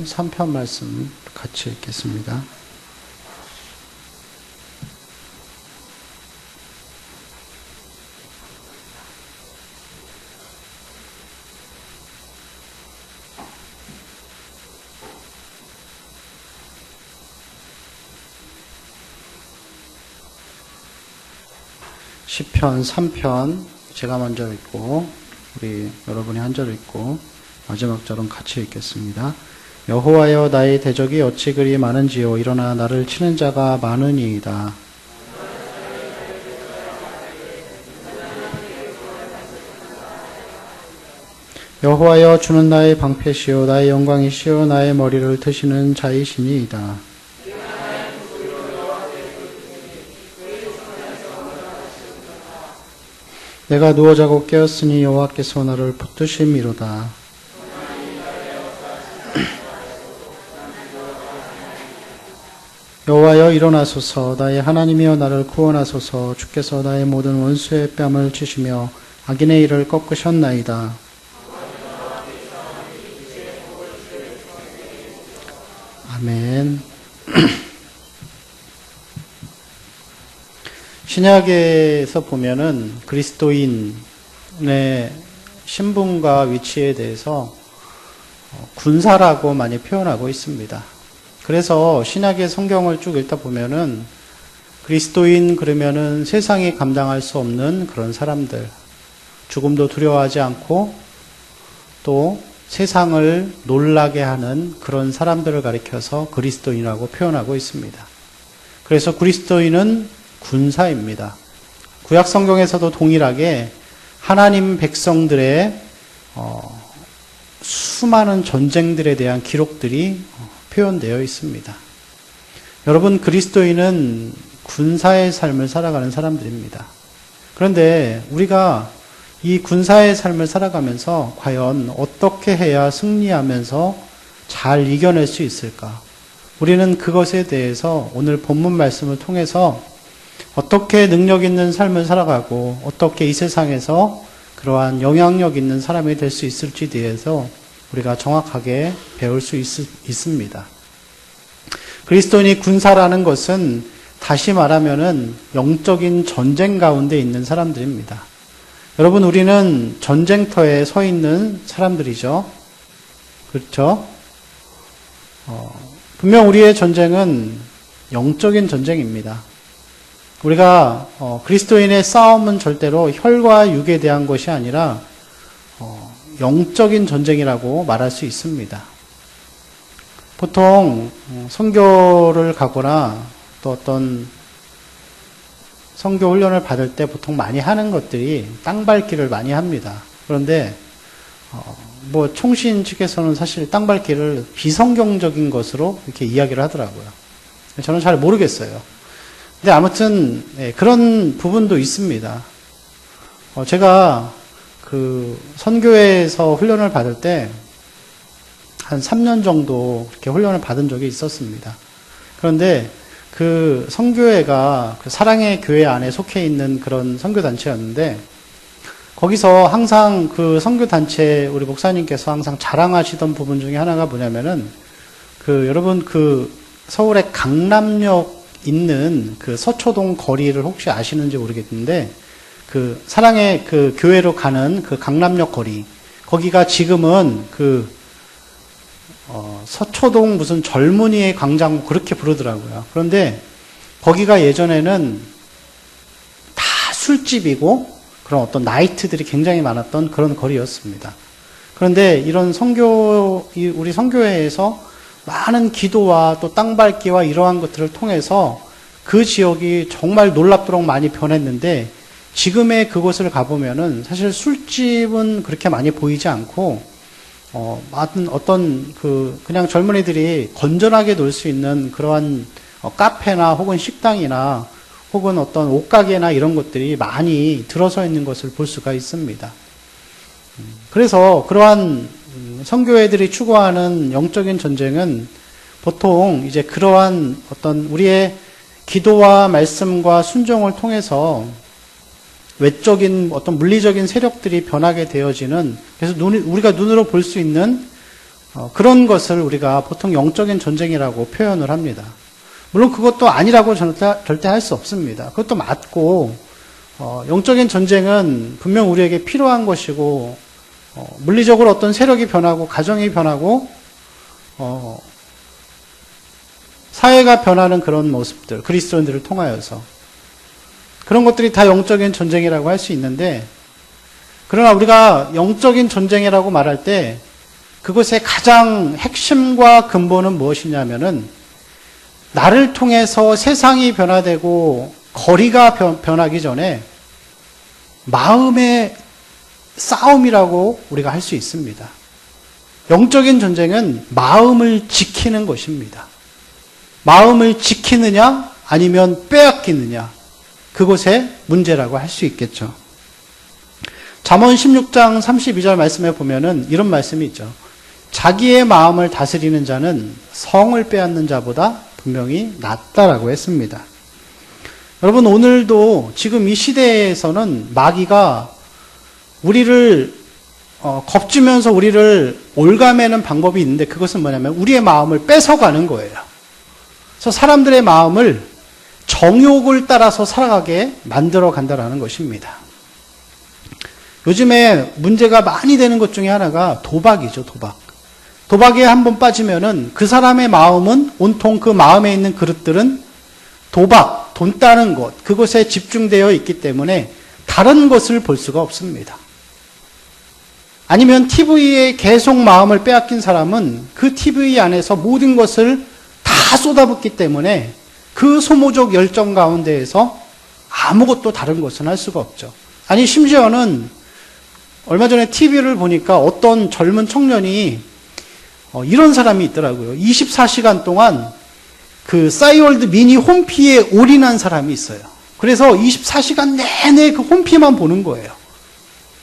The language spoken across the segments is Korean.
시편 3편 말씀 같이 읽겠습니다. 시편 3편 제가 먼저 읽고 우리 여러분이 한 절 읽고 마지막 절은 같이 읽겠습니다. 여호와여 나의 대적이 어찌 그리 많은지요 일어나 나를 치는 자가 많으니이다. 여호와여 주는 나의 방패시요 나의 영광이시요 나의 머리를 드시는 자이시니이다. 내가 누워 자고 깨었으니 여호와께서 나를 붙드심이로다. 여호와여 일어나소서 나의 하나님이여 나를 구원하소서. 주께서 나의 모든 원수의 뺨을 치시며 악인의 일을 꺾으셨나이다. 아멘. 신약에서 보면은 그리스도인의 신분과 위치에 대해서 군사라고 많이 표현하고 있습니다. 그래서 신약의 성경을 쭉 읽다 보면은 그리스도인 그러면은 세상이 감당할 수 없는 그런 사람들, 죽음도 두려워하지 않고 또 세상을 놀라게 하는 그런 사람들을 가리켜서 그리스도인이라고 표현하고 있습니다. 그래서 그리스도인은 군사입니다. 구약 성경에서도 동일하게 하나님 백성들의 수많은 전쟁들에 대한 기록들이 표현되어 있습니다. 여러분, 그리스도인은 군사의 삶을 살아가는 사람들입니다. 그런데 우리가 이 군사의 삶을 살아가면서 과연 어떻게 해야 승리하면서 잘 이겨낼 수 있을까? 우리는 그것에 대해서 오늘 본문 말씀을 통해서 어떻게 능력 있는 삶을 살아가고 어떻게 이 세상에서 그러한 영향력 있는 사람이 될 수 있을지에 대해서 우리가 정확하게 배울 수 있습니다. 그리스도인이 군사라는 것은 다시 말하면은 영적인 전쟁 가운데 있는 사람들입니다. 여러분, 우리는 전쟁터에 서 있는 사람들이죠. 그렇죠? 분명 우리의 전쟁은 영적인 전쟁입니다. 우리가 그리스도인의 싸움은 절대로 혈과 육에 대한 것이 아니라 영적인 전쟁이라고 말할 수 있습니다. 보통 선교를 가거나 또 어떤 선교 훈련을 받을 때 보통 많이 하는 것들이 땅 밟기를 많이 합니다. 그런데 총신 측에서는 사실 땅 밟기를 비성경적인 것으로 이렇게 이야기를 하더라고요. 저는 잘 모르겠어요. 근데 아무튼 그런 부분도 있습니다. 제가 그 선교회에서 훈련을 받을 때 한 3년 정도 그렇게 훈련을 받은 적이 있었습니다. 그런데 그 선교회가 그 사랑의 교회 안에 속해 있는 그런 선교단체였는데 거기서 항상 그 선교단체 우리 목사님께서 항상 자랑하시던 부분 중에 하나가 뭐냐면은 여러분 서울의 강남역 있는 그 서초동 거리를 혹시 아시는지 모르겠는데 그 사랑의 그 교회로 가는 그 강남역 거리 거기가 지금은 서초동 무슨 젊은이의 광장 그렇게 부르더라고요. 그런데 거기가 예전에는 다 술집이고 그런 어떤 나이트들이 굉장히 많았던 그런 거리였습니다. 그런데 이런 우리 선교회에서 많은 기도와 또 땅 밟기와 이러한 것들을 통해서 그 지역이 정말 놀랍도록 많이 변했는데 지금의 그곳을 가보면은 사실 술집은 그렇게 많이 보이지 않고 어떤 그냥 젊은이들이 건전하게 놀 수 있는 그러한 카페나 혹은 식당이나 혹은 어떤 옷가게나 이런 것들이 많이 들어서 있는 것을 볼 수가 있습니다. 그래서 그러한 선교회들이 추구하는 영적인 전쟁은 보통 이제 그러한 어떤 우리의 기도와 말씀과 순종을 통해서 어떤 물리적인 세력들이 변하게 되어지는, 그래서 우리가 눈으로 볼 수 있는 그런 것을 우리가 보통 영적인 전쟁이라고 표현을 합니다. 물론 그것도 아니라고 절대 할 수 없습니다. 그것도 맞고, 영적인 전쟁은 분명 우리에게 필요한 것이고, 물리적으로 어떤 세력이 변하고, 가정이 변하고, 사회가 변하는 그런 모습들, 그리스도인들을 통하여서. 그런 것들이 다 영적인 전쟁이라고 할 수 있는데, 그러나 우리가 영적인 전쟁이라고 말할 때, 그것의 가장 핵심과 근본은 무엇이냐면은, 나를 통해서 세상이 변화되고, 거리가 변하기 전에, 마음의 싸움이라고 우리가 할 수 있습니다. 영적인 전쟁은 마음을 지키는 것입니다. 마음을 지키느냐 아니면 빼앗기느냐, 그것의 문제라고 할 수 있겠죠. 잠언 16장 32절 말씀에 보면은 이런 말씀이 있죠. 자기의 마음을 다스리는 자는 성을 빼앗는 자보다 분명히 낫다라고 했습니다. 여러분, 오늘도 지금 이 시대에서는 마귀가 우리를 겁주면서 우리를 올가매는 방법이 있는데, 그것은 뭐냐면 우리의 마음을 뺏어가는 거예요. 그래서 사람들의 마음을 정욕을 따라서 살아가게 만들어 간다라는 것입니다. 요즘에 문제가 많이 되는 것 중에 하나가 도박이죠, 도박. 도박에 한번 빠지면은 그 사람의 마음은, 온통 그 마음에 있는 그릇들은 도박, 돈 따는 것, 그것에 집중되어 있기 때문에 다른 것을 볼 수가 없습니다. 아니면 TV에 계속 마음을 빼앗긴 사람은 그 TV 안에서 모든 것을 다 쏟아붓기 때문에 그 소모적 열정 가운데에서 아무것도 다른 것은 할 수가 없죠. 아니, 심지어는 얼마 전에 TV를 보니까 어떤 젊은 청년이 이런 사람이 있더라고요. 24시간 동안 그 싸이월드 미니 홈피에 올인한 사람이 있어요. 그래서 24시간 내내 그 홈피만 보는 거예요.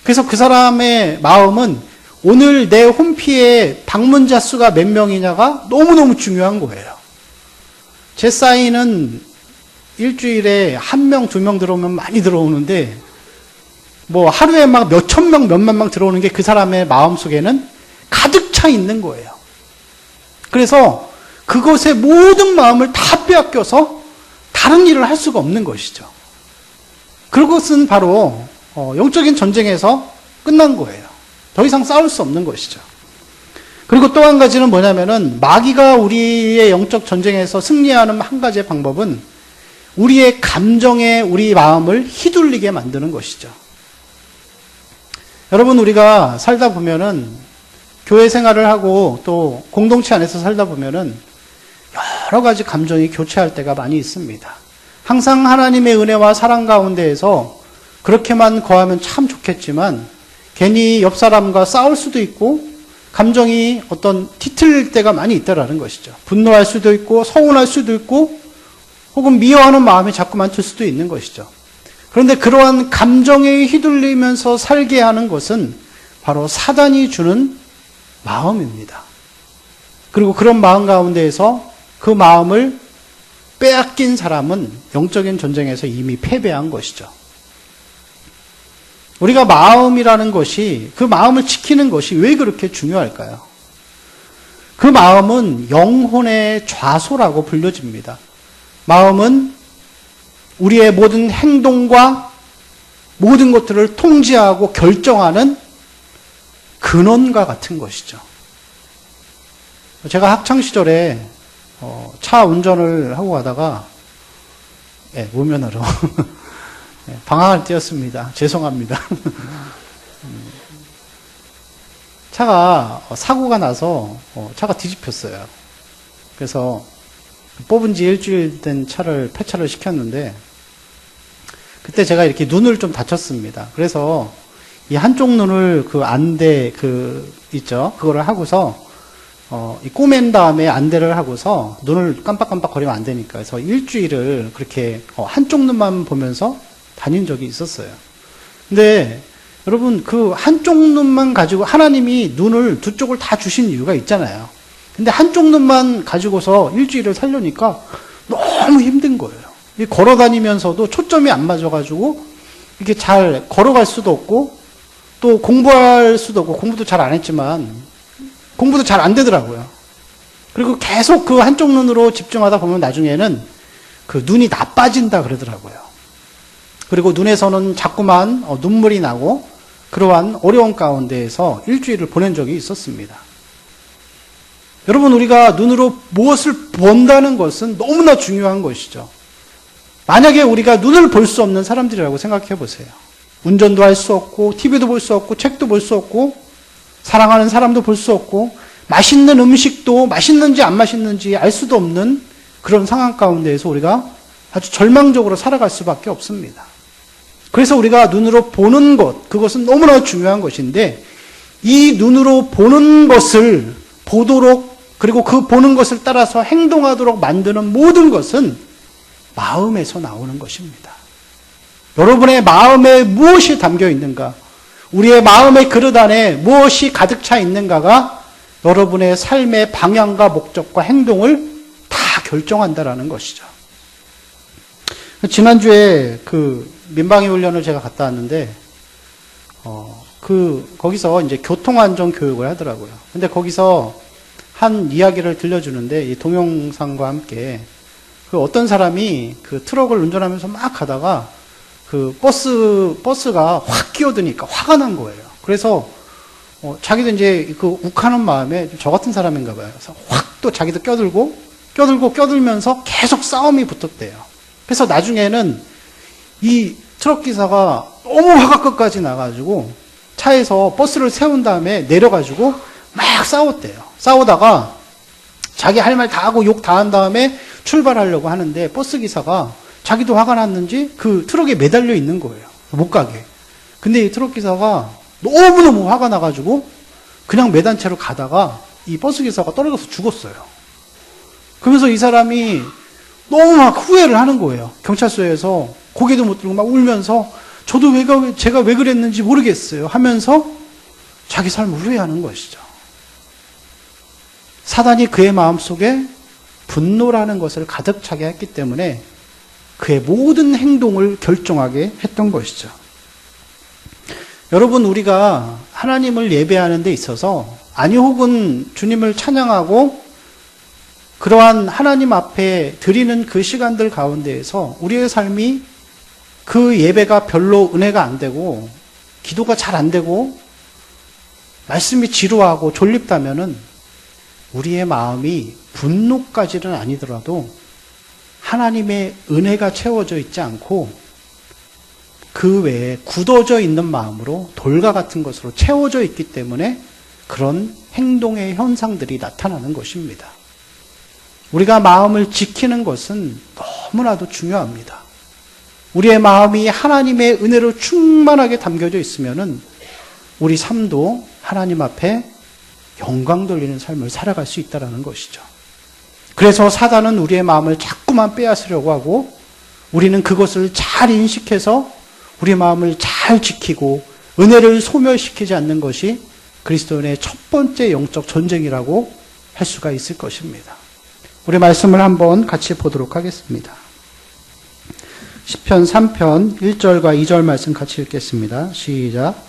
그래서 그 사람의 마음은 오늘 내 홈피에 방문자 수가 몇 명이냐가 너무너무 중요한 거예요. 제 싸이는 일주일에 1명, 2명 들어오면 많이 들어오는데, 뭐 하루에 막 몇천 명, 몇만 명 들어오는 게 그 사람의 마음속에는 가득 차 있는 거예요. 그래서 그것의 모든 마음을 다 빼앗겨서 다른 일을 할 수가 없는 것이죠. 그것은 바로 영적인 전쟁에서 끝난 거예요. 더 이상 싸울 수 없는 것이죠. 그리고 또 한 가지는 뭐냐면은, 마귀가 우리의 영적 전쟁에서 승리하는 한 가지의 방법은 우리의 감정에 우리 마음을 휘둘리게 만드는 것이죠. 여러분, 우리가 살다 보면은, 교회 생활을 하고 또 공동체 안에서 살다 보면은 여러 가지 감정이 교체할 때가 많이 있습니다. 항상 하나님의 은혜와 사랑 가운데에서 그렇게만 거하면 참 좋겠지만, 괜히 옆 사람과 싸울 수도 있고, 감정이 어떤 뒤틀릴 때가 많이 있다라는 것이죠. 분노할 수도 있고, 서운할 수도 있고, 혹은 미워하는 마음이 자꾸만 들 수도 있는 것이죠. 그런데 그러한 감정에 휘둘리면서 살게 하는 것은 바로 사단이 주는 마음입니다. 그리고 그런 마음 가운데에서 그 마음을 빼앗긴 사람은 영적인 전쟁에서 이미 패배한 것이죠. 우리가 마음이라는 것이, 그 마음을 지키는 것이 왜 그렇게 중요할까요? 그 마음은 영혼의 좌소라고 불려집니다. 마음은 우리의 모든 행동과 모든 것들을 통제하고 결정하는 근원과 같은 것이죠. 제가 학창시절에 차 운전을 하고 가다가 무면허로 방황을 뛰었습니다. 죄송합니다. 차가 사고가 나서 차가 뒤집혔어요. 그래서 뽑은 지 일주일 된 차를 폐차를 시켰는데, 그때 제가 이렇게 눈을 좀 다쳤습니다. 그래서 이 한쪽 눈을 그 안대 있죠. 그거를 하고서 꼬맨 다음에 안대를 하고서 눈을 깜빡깜빡 거리면 안 되니까. 그래서 일주일을 그렇게 한쪽 눈만 보면서 다닌 적이 있었어요. 근데 여러분, 그 한쪽 눈만 가지고 하나님이 눈을 두 쪽을 다 주신 이유가 있잖아요. 근데 한쪽 눈만 가지고서 일주일을 살려니까 너무 힘든 거예요. 걸어 다니면서도 초점이 안 맞아가지고 이렇게 잘 걸어갈 수도 없고, 또 공부할 수도 없고, 공부도 잘 안 했지만 공부도 잘 안 되더라고요. 그리고 계속 그 한쪽 눈으로 집중하다 보면 나중에는 그 눈이 나빠진다 그러더라고요. 그리고 눈에서는 자꾸만 눈물이 나고 그러한 어려운 가운데에서 일주일을 보낸 적이 있었습니다. 여러분, 우리가 눈으로 무엇을 본다는 것은 너무나 중요한 것이죠. 만약에 우리가 눈을 볼 수 없는 사람들이라고 생각해 보세요. 운전도 할 수 없고, TV도 볼 수 없고, 책도 볼 수 없고, 사랑하는 사람도 볼 수 없고, 맛있는 음식도 맛있는지 안 맛있는지 알 수도 없는 그런 상황 가운데에서 우리가 아주 절망적으로 살아갈 수밖에 없습니다. 그래서 우리가 눈으로 보는 것, 그것은 너무나 중요한 것인데, 이 눈으로 보는 것을 보도록, 그리고 그 보는 것을 따라서 행동하도록 만드는 모든 것은 마음에서 나오는 것입니다. 여러분의 마음에 무엇이 담겨 있는가, 우리의 마음의 그릇 안에 무엇이 가득 차 있는가가 여러분의 삶의 방향과 목적과 행동을 다 결정한다라는 것이죠. 지난주에 그 민방위 훈련을 제가 갔다 왔는데, 거기서 이제 교통안전 교육을 하더라고요. 근데 거기서 한 이야기를 들려주는데, 이 동영상과 함께 그 어떤 사람이 그 트럭을 운전하면서 막 가다가 그 버스가 확 끼어드니까 화가 난 거예요. 그래서 자기도 이제 그 욱하는 마음에 저 같은 사람인가 봐요. 그래서 확 또 자기도 껴들면서 계속 싸움이 붙었대요. 그래서 나중에는 이 트럭 기사가 너무 화가 끝까지 나가지고 차에서 버스를 세운 다음에 내려가지고 막 싸웠대요. 싸우다가 자기 할 말 다 하고 욕 다 한 다음에 출발하려고 하는데 버스 기사가 자기도 화가 났는지 그 트럭에 매달려 있는 거예요. 못 가게. 근데 이 트럭 기사가 너무너무 화가 나가지고 그냥 매단 채로 가다가 이 버스 기사가 떨어져서 죽었어요. 그러면서 이 사람이 너무 막 후회를 하는 거예요. 경찰서에서 고개도 못 들고 막 울면서 저도 제가 왜 그랬는지 모르겠어요 하면서 자기 삶을 후회하는 것이죠. 사단이 그의 마음속에 분노라는 것을 가득 차게 했기 때문에 그의 모든 행동을 결정하게 했던 것이죠. 여러분, 우리가 하나님을 예배하는 데 있어서 혹은 주님을 찬양하고 그러한 하나님 앞에 드리는 그 시간들 가운데에서 우리의 삶이 그 예배가 별로 은혜가 안 되고 기도가 잘 안 되고 말씀이 지루하고 졸립다면은 우리의 마음이 분노까지는 아니더라도 하나님의 은혜가 채워져 있지 않고 그 외에 굳어져 있는 마음으로 돌과 같은 것으로 채워져 있기 때문에 그런 행동의 현상들이 나타나는 것입니다. 우리가 마음을 지키는 것은 너무나도 중요합니다. 우리의 마음이 하나님의 은혜로 충만하게 담겨져 있으면은 우리 삶도 하나님 앞에 영광 돌리는 삶을 살아갈 수 있다는 것이죠. 그래서 사단은 우리의 마음을 자꾸만 빼앗으려고 하고 우리는 그것을 잘 인식해서 우리의 마음을 잘 지키고 은혜를 소멸시키지 않는 것이 그리스도인의 첫 번째 영적 전쟁이라고 할 수가 있을 것입니다. 우리 말씀을 한번 같이 보도록 하겠습니다. 시편 3편 1절과 2절 말씀 같이 읽겠습니다. 시작.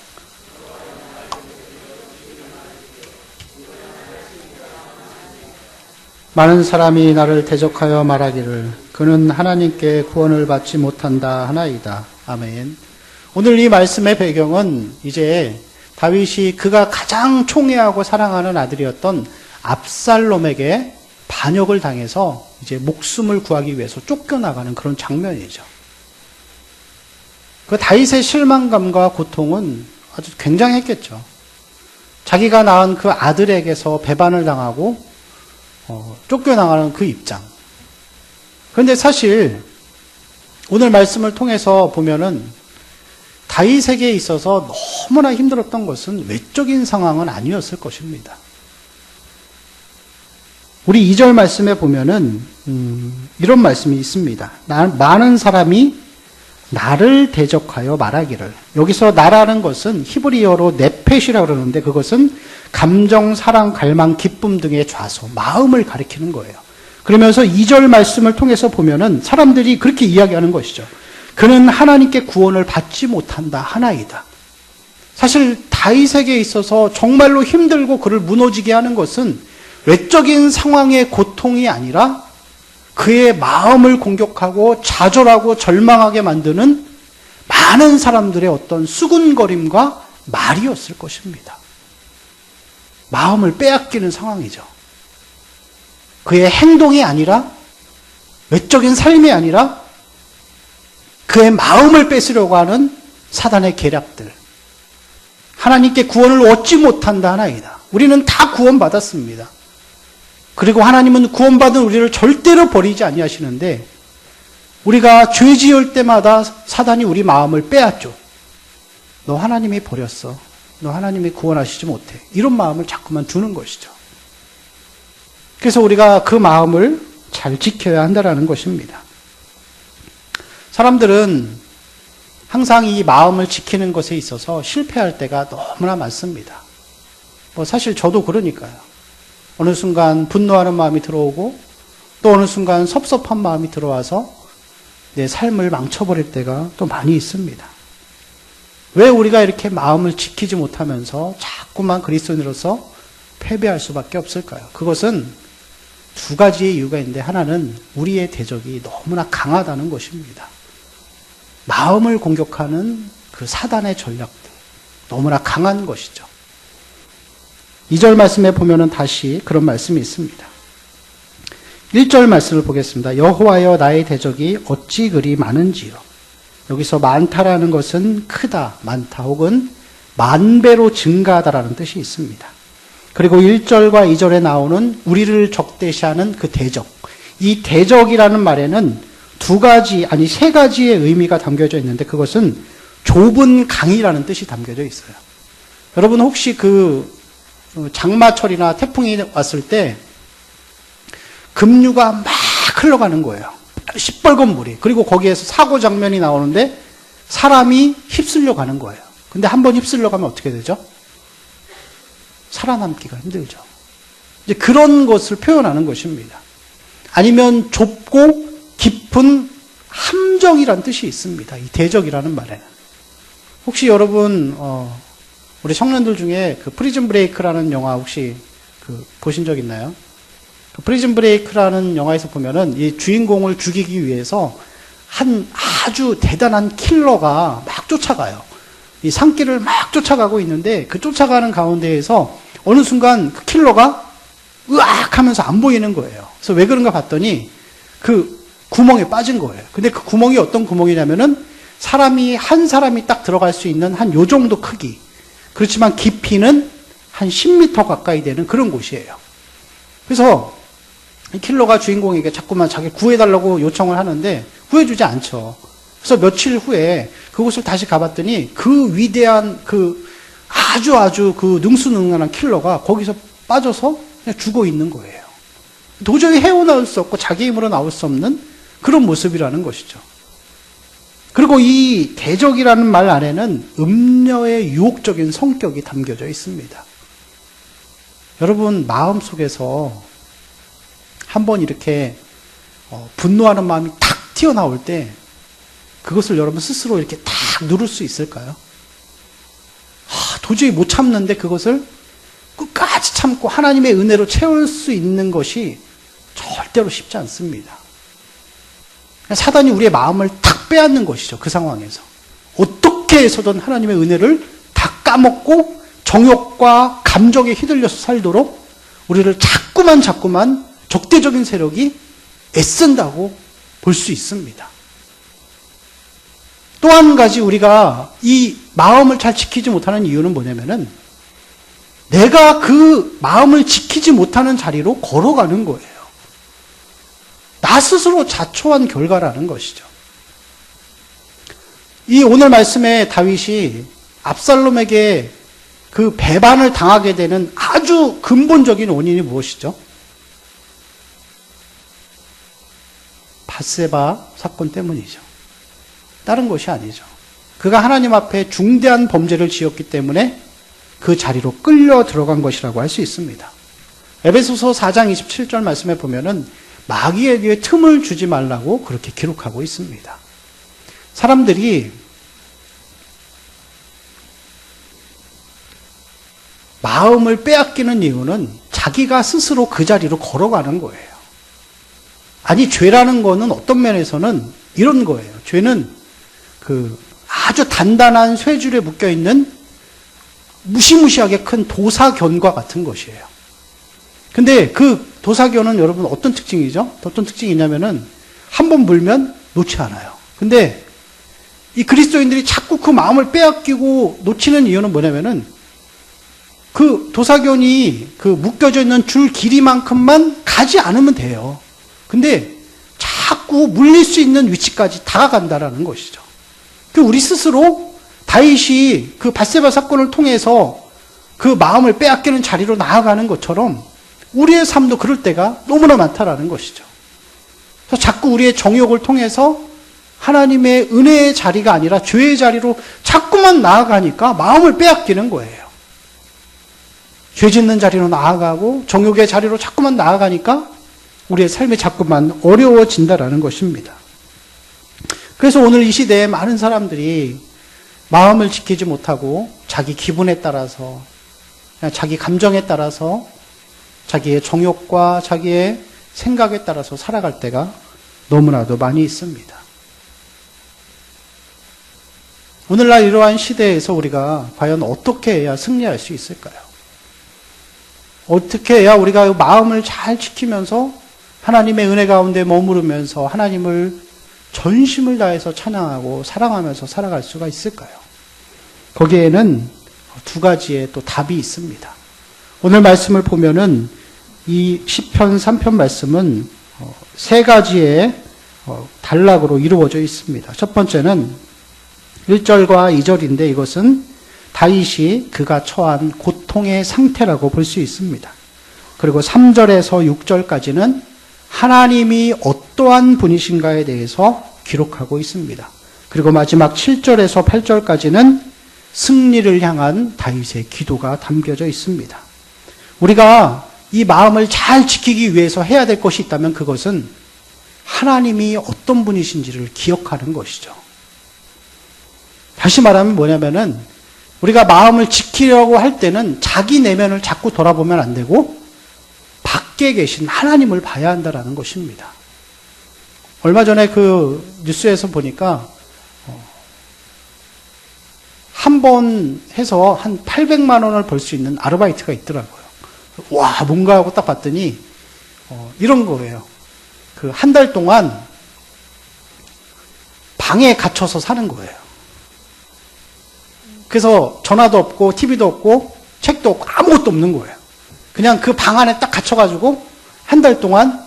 많은 사람이 나를 대적하여 말하기를 그는 하나님께 구원을 받지 못한다 하나이다. 아멘. 오늘 이 말씀의 배경은 이제 다윗이 그가 가장 총애하고 사랑하는 아들이었던 압살롬에게 반역을 당해서 이제 목숨을 구하기 위해서 쫓겨나가는 그런 장면이죠. 그 다윗의 실망감과 고통은 아주 굉장했겠죠. 자기가 낳은 그 아들에게서 배반을 당하고 쫓겨나가는 그 입장. 그런데 사실 오늘 말씀을 통해서 보면은 다윗에게 있어서 너무나 힘들었던 것은 외적인 상황은 아니었을 것입니다. 우리 2절 말씀에 보면은 이런 말씀이 있습니다. 많은 사람이 나를 대적하여 말하기를. 여기서 나라는 것은 히브리어로 네펫이라고 그러는데 그것은 감정, 사랑, 갈망, 기쁨 등의 좌소, 마음을 가리키는 거예요. 그러면서 2절 말씀을 통해서 보면은 사람들이 그렇게 이야기하는 것이죠. 그는 하나님께 구원을 받지 못한다 하나이다. 사실 다윗에게 있어서 정말로 힘들고 그를 무너지게 하는 것은 외적인 상황의 고통이 아니라 그의 마음을 공격하고 좌절하고 절망하게 만드는 많은 사람들의 어떤 수군거림과 말이었을 것입니다. 마음을 빼앗기는 상황이죠. 그의 행동이 아니라, 외적인 삶이 아니라 그의 마음을 뺏으려고 하는 사단의 계략들. 하나님께 구원을 얻지 못한다 하나이다. 우리는 다 구원받았습니다. 그리고 하나님은 구원받은 우리를 절대로 버리지 아니하시는데, 우리가 죄 지을 때마다 사단이 우리 마음을 빼앗죠. 너 하나님이 버렸어. 너 하나님이 구원하시지 못해. 이런 마음을 자꾸만 두는 것이죠. 그래서 우리가 그 마음을 잘 지켜야 한다는 것입니다. 사람들은 항상 이 마음을 지키는 것에 있어서 실패할 때가 너무나 많습니다. 사실 저도 그러니까요. 어느 순간 분노하는 마음이 들어오고 또 어느 순간 섭섭한 마음이 들어와서 내 삶을 망쳐버릴 때가 또 많이 있습니다. 왜 우리가 이렇게 마음을 지키지 못하면서 자꾸만 그리스도인으로서 패배할 수밖에 없을까요? 그것은 두 가지의 이유가 있는데, 하나는 우리의 대적이 너무나 강하다는 것입니다. 마음을 공격하는 그 사단의 전략들, 너무나 강한 것이죠. 2절 말씀에 보면은 다시 그런 말씀이 있습니다. 1절 말씀을 보겠습니다. 여호와여 나의 대적이 어찌 그리 많은지요. 여기서 많다라는 것은 크다, 많다 혹은 만배로 증가하다라는 뜻이 있습니다. 그리고 1절과 2절에 나오는 우리를 적대시하는 그 대적. 이 대적이라는 말에는 두 가지, 아니 세 가지의 의미가 담겨져 있는데, 그것은 좁은 강이라는 뜻이 담겨져 있어요. 여러분 혹시 그 장마철이나 태풍이 왔을 때 급류가 막 흘러가는 거예요. 시뻘건 물이. 그리고 거기에서 사고 장면이 나오는데 사람이 휩쓸려 가는 거예요. 근데 한번 휩쓸려 가면 어떻게 되죠? 살아남기가 힘들죠. 이제 그런 것을 표현하는 것입니다. 아니면 좁고 깊은 함정이란 뜻이 있습니다. 이 대적이라는 말에는. 혹시 여러분 우리 청년들 중에 그 프리즌 브레이크라는 영화 혹시 보신 적 있나요? 그 프리즌 브레이크라는 영화에서 보면은 이 주인공을 죽이기 위해서 한 아주 대단한 킬러가 막 쫓아가요. 이 산길을 막 쫓아가고 있는데, 그 쫓아가는 가운데에서 어느 순간 그 킬러가 으악 하면서 안 보이는 거예요. 그래서 왜 그런가 봤더니 그 구멍에 빠진 거예요. 근데 그 구멍이 어떤 구멍이냐면은 한 사람이 딱 들어갈 수 있는 한 요 정도 크기. 그렇지만 깊이는 한 10m 가까이 되는 그런 곳이에요. 그래서 이 킬러가 주인공에게 자꾸만 자기 구해달라고 요청을 하는데 구해주지 않죠. 그래서 며칠 후에 그곳을 다시 가봤더니 그 위대한 아주 그 능수능란한 킬러가 거기서 빠져서 그냥 죽어 있는 거예요. 도저히 헤어나올 수 없고 자기 힘으로 나올 수 없는 그런 모습이라는 것이죠. 그리고 이 대적이라는 말 안에는 음녀의 유혹적인 성격이 담겨져 있습니다. 여러분 마음속에서 한번 이렇게 분노하는 마음이 탁 튀어나올 때 그것을 여러분 스스로 이렇게 탁 누를 수 있을까요? 도저히 못 참는데 그것을 끝까지 참고 하나님의 은혜로 채울 수 있는 것이 절대로 쉽지 않습니다. 사단이 우리의 마음을 탁 빼앗는 것이죠. 그 상황에서. 어떻게 해서든 하나님의 은혜를 다 까먹고 정욕과 감정에 휘둘려서 살도록 우리를 자꾸만 적대적인 세력이 애쓴다고 볼 수 있습니다. 또 한 가지 우리가 이 마음을 잘 지키지 못하는 이유는 뭐냐면은 내가 그 마음을 지키지 못하는 자리로 걸어가는 거예요. 나 스스로 자초한 결과라는 것이죠. 이 오늘 말씀에 다윗이 압살롬에게 그 배반을 당하게 되는 아주 근본적인 원인이 무엇이죠? 밧세바 사건 때문이죠. 다른 것이 아니죠. 그가 하나님 앞에 중대한 범죄를 지었기 때문에 그 자리로 끌려 들어간 것이라고 할 수 있습니다. 에베소서 4장 27절 말씀에 보면은 마귀에게 틈을 주지 말라고 그렇게 기록하고 있습니다. 사람들이 마음을 빼앗기는 이유는 자기가 스스로 그 자리로 걸어가는 거예요. 아니, 죄라는 거는 어떤 면에서는 이런 거예요. 죄는 그 아주 단단한 쇠줄에 묶여있는 무시무시하게 큰 도사견과 같은 것이에요. 근데 그 도사견은 여러분 어떤 특징이죠? 어떤 특징이 있냐면은 한 번 물면 놓지 않아요. 근데 이 그리스도인들이 자꾸 그 마음을 빼앗기고 놓치는 이유는 뭐냐면은 그 도사견이 그 묶여져 있는 줄 길이만큼만 가지 않으면 돼요. 근데 자꾸 물릴 수 있는 위치까지 다가간다라는 것이죠. 그 우리 스스로 다윗이 그 밧세바 사건을 통해서 그 마음을 빼앗기는 자리로 나아가는 것처럼 우리의 삶도 그럴 때가 너무나 많다라는 것이죠. 그래서 자꾸 우리의 정욕을 통해서 하나님의 은혜의 자리가 아니라 죄의 자리로 자꾸만 나아가니까 마음을 빼앗기는 거예요. 죄 짓는 자리로 나아가고 정욕의 자리로 자꾸만 나아가니까 우리의 삶이 자꾸만 어려워진다라는 것입니다. 그래서 오늘 이 시대에 많은 사람들이 마음을 지키지 못하고 자기 기분에 따라서, 자기 감정에 따라서, 자기의 정욕과 자기의 생각에 따라서 살아갈 때가 너무나도 많이 있습니다. 오늘날 이러한 시대에서 우리가 과연 어떻게 해야 승리할 수 있을까요? 어떻게 해야 우리가 마음을 잘 지키면서 하나님의 은혜 가운데 머무르면서 하나님을 전심을 다해서 찬양하고 사랑하면서 살아갈 수가 있을까요? 거기에는 두 가지의 또 답이 있습니다. 오늘 말씀을 보면은 이 시편 3편 말씀은 세 가지의 단락으로 이루어져 있습니다. 첫 번째는 1절과 2절인데 이것은 다윗이 그가 처한 고통의 상태라고 볼 수 있습니다. 그리고 3절에서 6절까지는 하나님이 어떠한 분이신가에 대해서 기록하고 있습니다. 그리고 마지막 7절에서 8절까지는 승리를 향한 다윗의 기도가 담겨져 있습니다. 우리가 이 마음을 잘 지키기 위해서 해야 될 것이 있다면 그것은 하나님이 어떤 분이신지를 기억하는 것이죠. 다시 말하면 뭐냐면은 우리가 마음을 지키려고 할 때는 자기 내면을 자꾸 돌아보면 안 되고 밖에 계신 하나님을 봐야 한다라는 것입니다. 얼마 전에 그 뉴스에서 보니까 한 번 해서 한 800만 원을 벌 수 있는 아르바이트가 있더라고요. 와, 뭔가 하고 딱 봤더니 이런 거예요. 그 한 달 동안 방에 갇혀서 사는 거예요. 그래서 전화도 없고 TV도 없고 책도 없고 아무것도 없는 거예요. 그냥 그 방 안에 딱 갇혀가지고 한 달 동안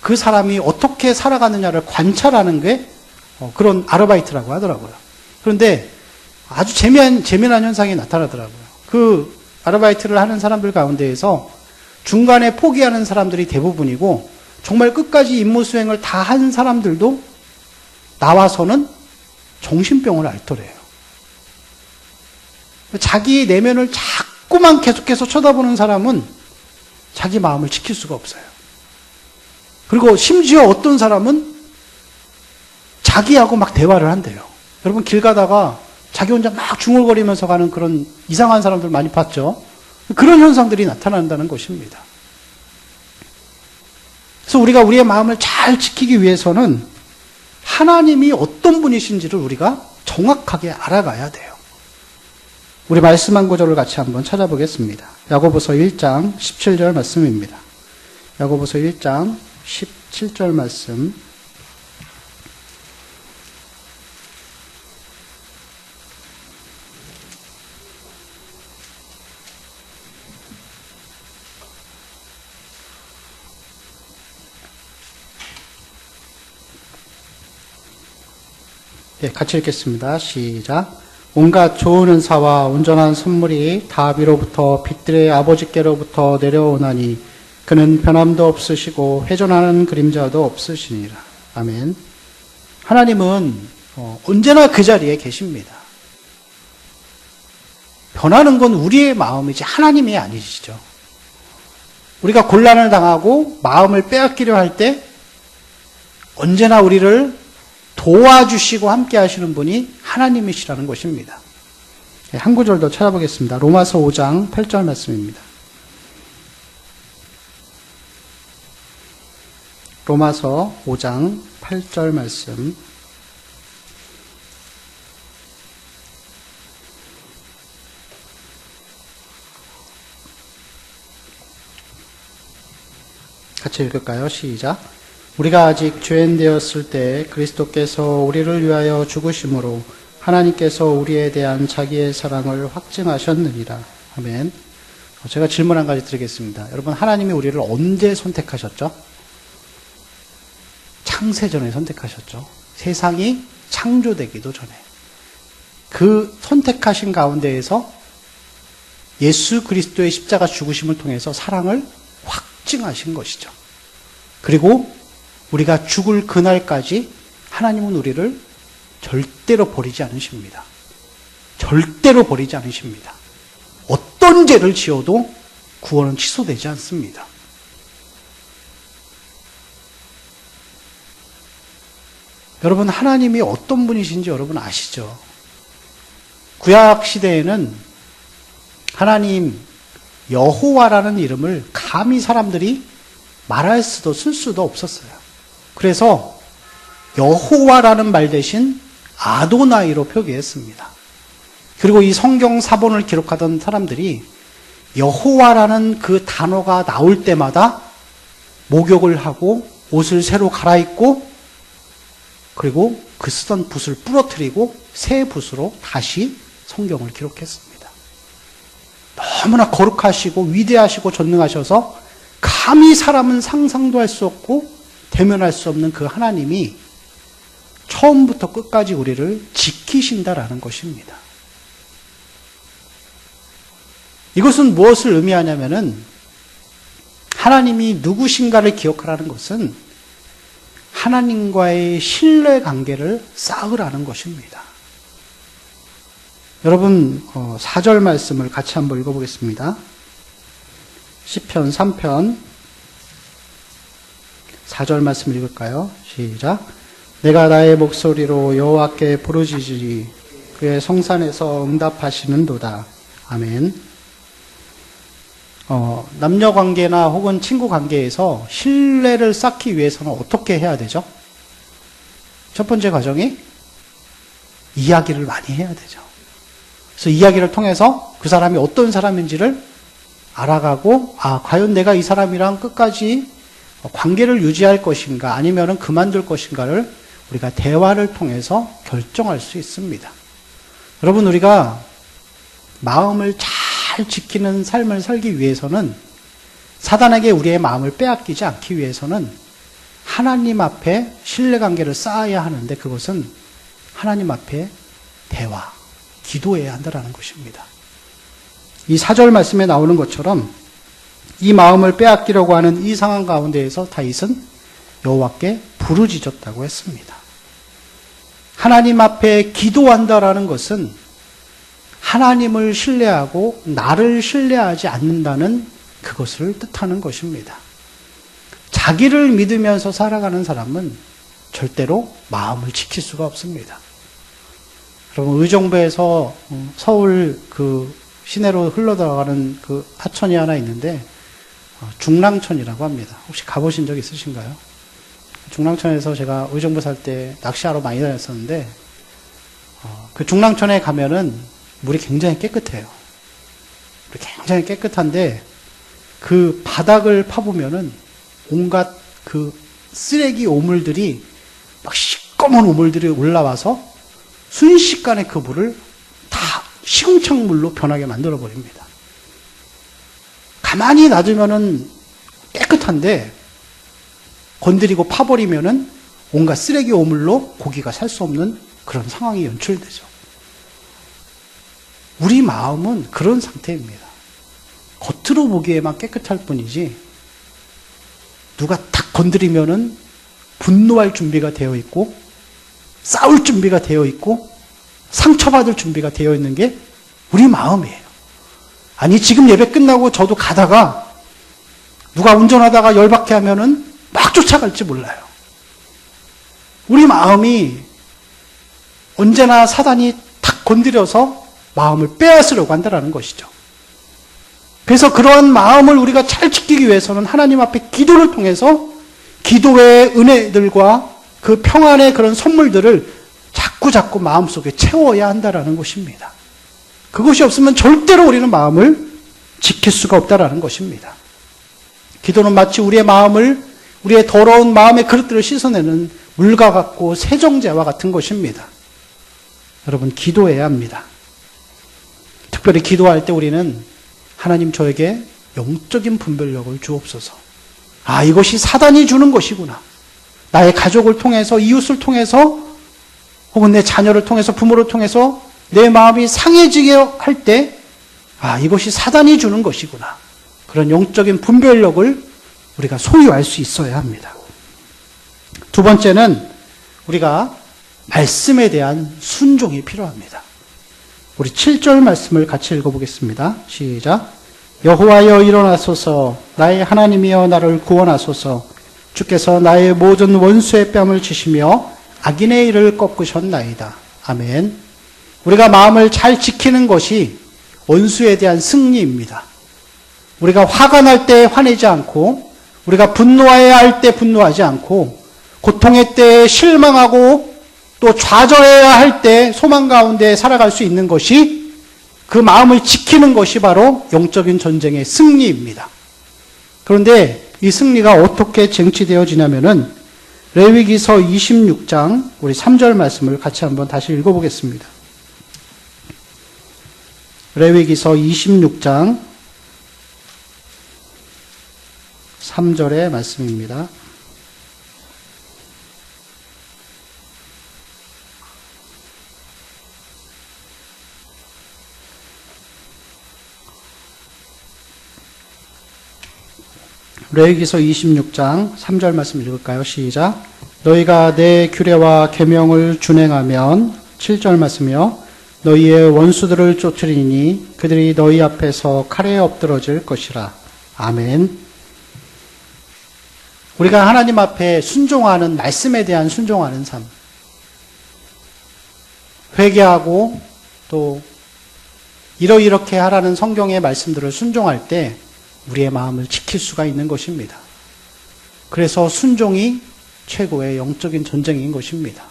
그 사람이 어떻게 살아가느냐를 관찰하는 게 그런 아르바이트라고 하더라고요. 그런데 아주 재미난 현상이 나타나더라고요. 그 아르바이트를 하는 사람들 가운데에서 중간에 포기하는 사람들이 대부분이고 정말 끝까지 임무 수행을 다 한 사람들도 나와서는 정신병을 앓더래요. 자기 내면을 자꾸만 계속해서 쳐다보는 사람은 자기 마음을 지킬 수가 없어요. 그리고 심지어 어떤 사람은 자기하고 막 대화를 한대요. 여러분 길 가다가 자기 혼자 막 중얼거리면서 가는 그런 이상한 사람들 많이 봤죠? 그런 현상들이 나타난다는 것입니다. 그래서 우리가 우리의 마음을 잘 지키기 위해서는 하나님이 어떤 분이신지를 우리가 정확하게 알아가야 돼요. 우리 말씀 한 구절을 같이 한번 찾아보겠습니다. 야고보서 1장 17절 말씀입니다. 야고보서 1장 17절 말씀. 네, 같이 읽겠습니다. 시작. 온갖 좋은 은사와 온전한 선물이 다비로부터 빛들의 아버지께로부터 내려오나니 그는 변함도 없으시고 회전하는 그림자도 없으시니라. 아멘. 하나님은 언제나 그 자리에 계십니다. 변하는 건 우리의 마음이지 하나님이 아니시죠. 우리가 곤란을 당하고 마음을 빼앗기려 할 때 언제나 우리를 도와주시고 함께 하시는 분이 하나님이시라는 것입니다. 한 구절 더 찾아보겠습니다. 로마서 5장 8절 말씀입니다. 로마서 5장 8절 말씀. 같이 읽을까요? 시작. 우리가 아직 죄인 되었을 때 그리스도께서 우리를 위하여 죽으심으로 하나님께서 우리에 대한 자기의 사랑을 확증하셨느니라. 아멘. 제가 질문 한 가지 드리겠습니다. 여러분, 하나님이 우리를 언제 선택하셨죠? 창세전에 선택하셨죠. 세상이 창조되기도 전에. 그 선택하신 가운데에서 예수 그리스도의 십자가 죽으심을 통해서 사랑을 확증하신 것이죠. 그리고 우리가 죽을 그날까지 하나님은 우리를 절대로 버리지 않으십니다. 절대로 버리지 않으십니다. 어떤 죄를 지어도 구원은 취소되지 않습니다. 여러분, 하나님이 어떤 분이신지 여러분 아시죠? 구약 시대에는 하나님 여호와라는 이름을 감히 사람들이 말할 수도 쓸 수도 없었어요. 그래서 여호와라는 말 대신 아도나이로 표기했습니다. 그리고 이 성경 사본을 기록하던 사람들이 여호와라는 그 단어가 나올 때마다 목욕을 하고 옷을 새로 갈아입고 그리고 그 쓰던 붓을 부러뜨리고 새 붓으로 다시 성경을 기록했습니다. 너무나 거룩하시고 위대하시고 전능하셔서 감히 사람은 상상도 할 수 없고 대면할 수 없는 그 하나님이 처음부터 끝까지 우리를 지키신다라는 것입니다. 이것은 무엇을 의미하냐면은 하나님이 누구신가를 기억하라는 것은 하나님과의 신뢰 관계를 쌓으라는 것입니다. 여러분 4절 말씀을 같이 한번 읽어보겠습니다. 시편 3편 4절 말씀 읽을까요? 시작. 내가 나의 목소리로 여호와께 부르짖으리 그의 성산에서 응답하시는도다. 아멘. 남녀 관계나 혹은 친구 관계에서 신뢰를 쌓기 위해서는 어떻게 해야 되죠? 첫 번째 과정이 이야기를 많이 해야 되죠. 그래서 이야기를 통해서 그 사람이 어떤 사람인지를 알아가고, 과연 내가 이 사람이랑 끝까지 관계를 유지할 것인가 아니면은 그만둘 것인가를 우리가 대화를 통해서 결정할 수 있습니다. 여러분, 우리가 마음을 잘 지키는 삶을 살기 위해서는 사단에게 우리의 마음을 빼앗기지 않기 위해서는 하나님 앞에 신뢰관계를 쌓아야 하는데 그것은 하나님 앞에 대화, 기도해야 한다는 것입니다. 이 4절 말씀에 나오는 것처럼 이 마음을 빼앗기려고 하는 이 상황 가운데에서 다윗은 여호와께 부르짖었다고 했습니다. 하나님 앞에 기도한다라는 것은 하나님을 신뢰하고 나를 신뢰하지 않는다는 그것을 뜻하는 것입니다. 자기를 믿으면서 살아가는 사람은 절대로 마음을 지킬 수가 없습니다. 여러분, 의정부에서 서울 그 시내로 흘러들어가는 그 하천이 하나 있는데 중랑천이라고 합니다. 혹시 가보신 적 있으신가요? 중랑천에서 제가 의정부 살 때 낚시하러 많이 다녔었는데 그 중랑천에 가면은 물이 굉장히 깨끗해요. 굉장히 깨끗한데 그 바닥을 파보면은 온갖 그 쓰레기 오물들이 막 시꺼먼 오물들이 올라와서 순식간에 그 물을 다 시궁창물로 변하게 만들어 버립니다. 가만히 놔두면은 깨끗한데 건드리고 파버리면은 온갖 쓰레기 오물로 고기가 살 수 없는 그런 상황이 연출되죠. 우리 마음은 그런 상태입니다. 겉으로 보기에만 깨끗할 뿐이지 누가 탁 건드리면은 분노할 준비가 되어 있고 싸울 준비가 되어 있고 상처받을 준비가 되어 있는 게 우리 마음이에요. 아니, 지금 예배 끝나고 저도 가다가 누가 운전하다가 열받게 하면은 막 쫓아갈지 몰라요. 우리 마음이 언제나 사단이 탁 건드려서 마음을 빼앗으려고 한다는 것이죠. 그래서 그러한 마음을 우리가 잘 지키기 위해서는 하나님 앞에 기도를 통해서 기도의 은혜들과 그 평안의 그런 선물들을 자꾸 마음속에 채워야 한다는 것입니다. 그것이 없으면 절대로 우리는 마음을 지킬 수가 없다는 것입니다. 기도는 마치 우리의 마음을, 우리의 더러운 마음의 그릇들을 씻어내는 물과 같고 세정제와 같은 것입니다. 여러분, 기도해야 합니다. 특별히 기도할 때 우리는 하나님 저에게 영적인 분별력을 주옵소서. 아, 이것이 사단이 주는 것이구나. 나의 가족을 통해서, 이웃을 통해서, 혹은 내 자녀를 통해서, 부모를 통해서 내 마음이 상해지게 할 때, 아, 이것이 사단이 주는 것이구나. 그런 영적인 분별력을 우리가 소유할 수 있어야 합니다. 두 번째는 우리가 말씀에 대한 순종이 필요합니다. 우리 7절 말씀을 같이 읽어보겠습니다. 시작. 여호와여 일어나소서, 나의 하나님이여 나를 구원하소서. 주께서 나의 모든 원수의 뺨을 치시며 악인의 일을 꺾으셨나이다. 아멘. 우리가 마음을 잘 지키는 것이 원수에 대한 승리입니다. 우리가 화가 날 때 화내지 않고, 우리가 분노해야 할 때 분노하지 않고, 고통의 때에 실망하고 또 좌절해야 할 때 소망 가운데 살아갈 수 있는 것이, 그 마음을 지키는 것이 바로 영적인 전쟁의 승리입니다. 그런데 이 승리가 어떻게 쟁취되어지냐면은 레위기서 26장 우리 3절 말씀을 같이 한번 다시 읽어보겠습니다. 레위기서 26장 3절의 말씀입니다. 레위기서 26장 3절 말씀 읽을까요? 시작. 너희가 내 규례와 계명을 준행하면 7절 말씀이요. 너희의 원수들을 쫓으리니 그들이 너희 앞에서 칼에 엎드러질 것이라. 아멘. 우리가 하나님 앞에 순종하는, 말씀에 대한 순종하는 삶. 회개하고 또 이렇게 하라는 성경의 말씀들을 순종할 때 우리의 마음을 지킬 수가 있는 것입니다. 그래서 순종이 최고의 영적인 전쟁인 것입니다.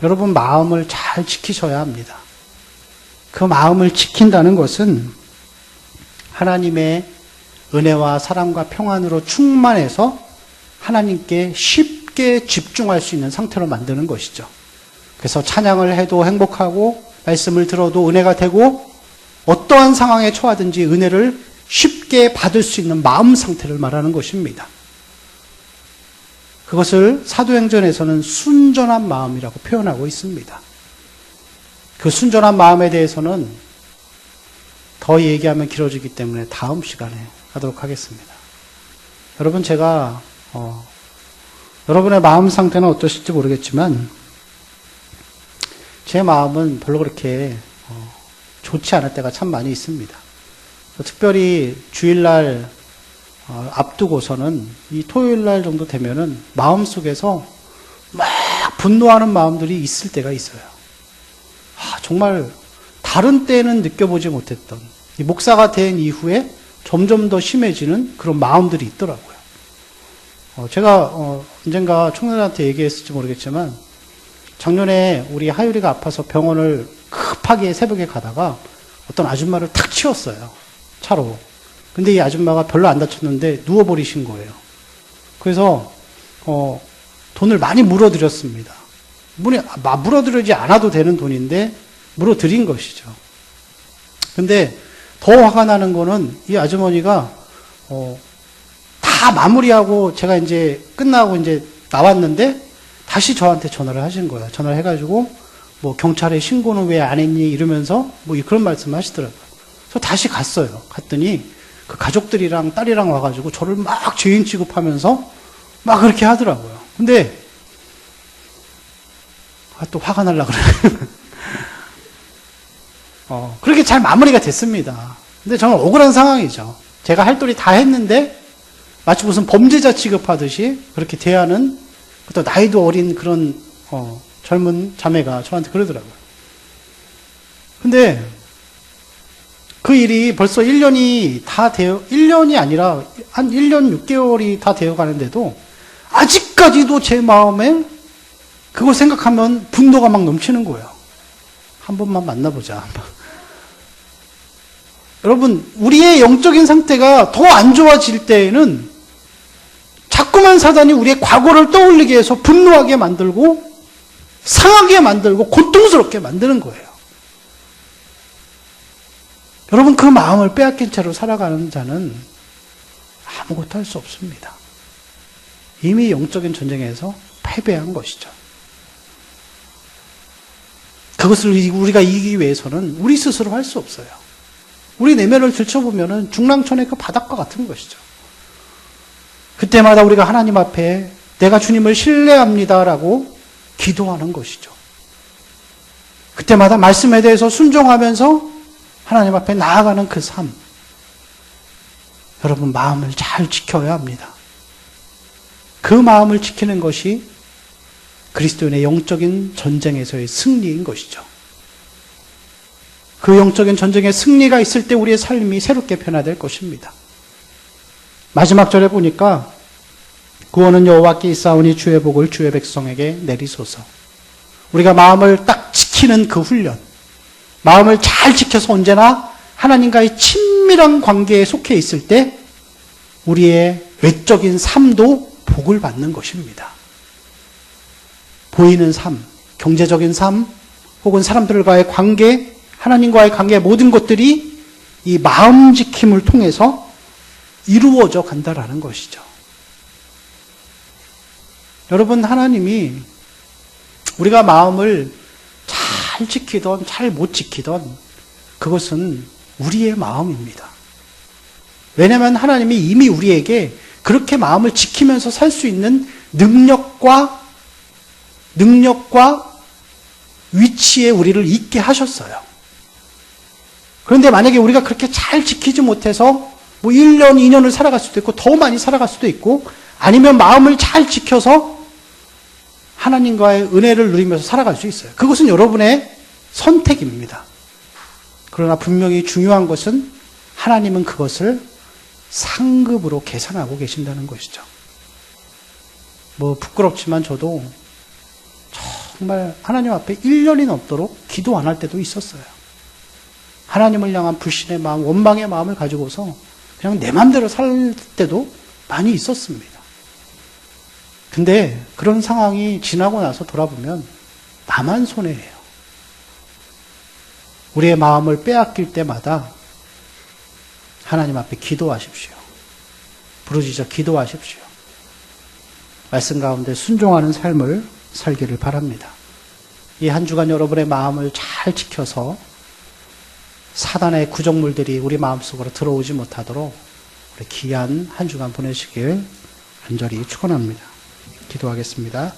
여러분, 마음을 잘 지키셔야 합니다. 그 마음을 지킨다는 것은 하나님의 은혜와 사랑과 평안으로 충만해서 하나님께 쉽게 집중할 수 있는 상태로 만드는 것이죠. 그래서 찬양을 해도 행복하고, 말씀을 들어도 은혜가 되고, 어떠한 상황에 처하든지 은혜를 쉽게 받을 수 있는 마음 상태를 말하는 것입니다. 그것을 사도행전에서는 순전한 마음이라고 표현하고 있습니다. 그 순전한 마음에 대해서는 더 얘기하면 길어지기 때문에 다음 시간에 하도록 하겠습니다. 여러분, 제가 여러분의 마음 상태는 어떠실지 모르겠지만 제 마음은 별로 그렇게 좋지 않을 때가 참 많이 있습니다. 특별히 주일날 앞두고서는 이 토요일날 정도 되면은 마음속에서 막 분노하는 마음들이 있을 때가 있어요. 정말 다른 때는 느껴보지 못했던, 이 목사가 된 이후에 점점 더 심해지는 그런 마음들이 있더라고요. 제가 언젠가 청년한테 얘기했을지 모르겠지만 작년에 우리 하율이가 아파서 병원을 급하게 새벽에 가다가 어떤 아줌마를 탁 치웠어요. 차로. 근데 이 아줌마가 별로 안 다쳤는데 누워버리신 거예요. 그래서 돈을 많이 물어드렸습니다. 물어드리지 않아도 되는 돈인데 물어드린 것이죠. 근데 더 화가 나는 거는 이 아주머니가 다 마무리하고 제가 이제 끝나고 이제 나왔는데 다시 저한테 전화를 하신 거예요. 전화를 해가지고 뭐 경찰에 신고는 왜 안 했니 이러면서 뭐 그런 말씀을 하시더라고요. 그래서 다시 갔어요. 갔더니 그 가족들이랑 딸이랑 와가지고 저를 막 죄인 취급하면서 막 그렇게 하더라고요. 근데 또 화가 날라 그래요. 그렇게 잘 마무리가 됐습니다. 근데 정말 억울한 상황이죠. 제가 할 도리 다 했는데 마치 무슨 범죄자 취급하듯이 그렇게 대하는, 또 나이도 어린 그런 젊은 자매가 저한테 그러더라고요. 근데 그 일이 벌써 1년이 아니라 한 1년 6개월이 다 되어 가는데도 아직까지도 제 마음에 그걸 생각하면 분노가 막 넘치는 거예요. 한 번만 만나보자. 여러분, 우리의 영적인 상태가 더 안 좋아질 때에는 자꾸만 사단이 우리의 과거를 떠올리게 해서 분노하게 만들고 상하게 만들고 고통스럽게 만드는 거예요. 여러분, 그 마음을 빼앗긴 채로 살아가는 자는 아무것도 할 수 없습니다. 이미 영적인 전쟁에서 패배한 것이죠. 그것을 우리가 이기기 위해서는 우리 스스로 할 수 없어요. 우리 내면을 들춰보면 중랑천의 그 바닥과 같은 것이죠. 그때마다 우리가 하나님 앞에 내가 주님을 신뢰합니다라고 기도하는 것이죠. 그때마다 말씀에 대해서 순종하면서 하나님 앞에 나아가는 그 삶. 여러분, 마음을 잘 지켜야 합니다. 그 마음을 지키는 것이 그리스도인의 영적인 전쟁에서의 승리인 것이죠. 그 영적인 전쟁의 승리가 있을 때 우리의 삶이 새롭게 변화될 것입니다. 마지막 절에 보니까 구원은 여호와께 있사오니 주의 복을 주의 백성에게 내리소서. 우리가 마음을 딱 지키는 그 훈련, 마음을 잘 지켜서 언제나 하나님과의 친밀한 관계에 속해 있을 때 우리의 외적인 삶도 복을 받는 것입니다. 보이는 삶, 경제적인 삶, 혹은 사람들과의 관계, 하나님과의 관계 모든 것들이 이 마음 지킴을 통해서 이루어져 간다라는 것이죠. 여러분, 하나님이 우리가 마음을 잘 지키던 잘 못 지키던 그것은 우리의 마음입니다. 왜냐하면 하나님이 이미 우리에게 그렇게 마음을 지키면서 살 수 있는 능력과 위치에 우리를 있게 하셨어요. 그런데 만약에 우리가 그렇게 잘 지키지 못해서 1년, 2년을 살아갈 수도 있고 더 많이 살아갈 수도 있고 아니면 마음을 잘 지켜서 하나님과의 은혜를 누리면서 살아갈 수 있어요. 그것은 여러분의 선택입니다. 그러나 분명히 중요한 것은 하나님은 그것을 상급으로 계산하고 계신다는 것이죠. 부끄럽지만 저도 정말 하나님 앞에 1년이 넘도록 기도 안 할 때도 있었어요. 하나님을 향한 불신의 마음, 원망의 마음을 가지고서 그냥 내 마음대로 살 때도 많이 있었습니다. 근데 그런 상황이 지나고 나서 돌아보면 나만 손해예요. 우리의 마음을 빼앗길 때마다 하나님 앞에 기도하십시오. 부르짖어 기도하십시오. 말씀 가운데 순종하는 삶을 살기를 바랍니다. 이 한 주간 여러분의 마음을 잘 지켜서 사단의 구정물들이 우리 마음속으로 들어오지 못하도록 우리 귀한 한 주간 보내시길 간절히 축원합니다. 기도하겠습니다.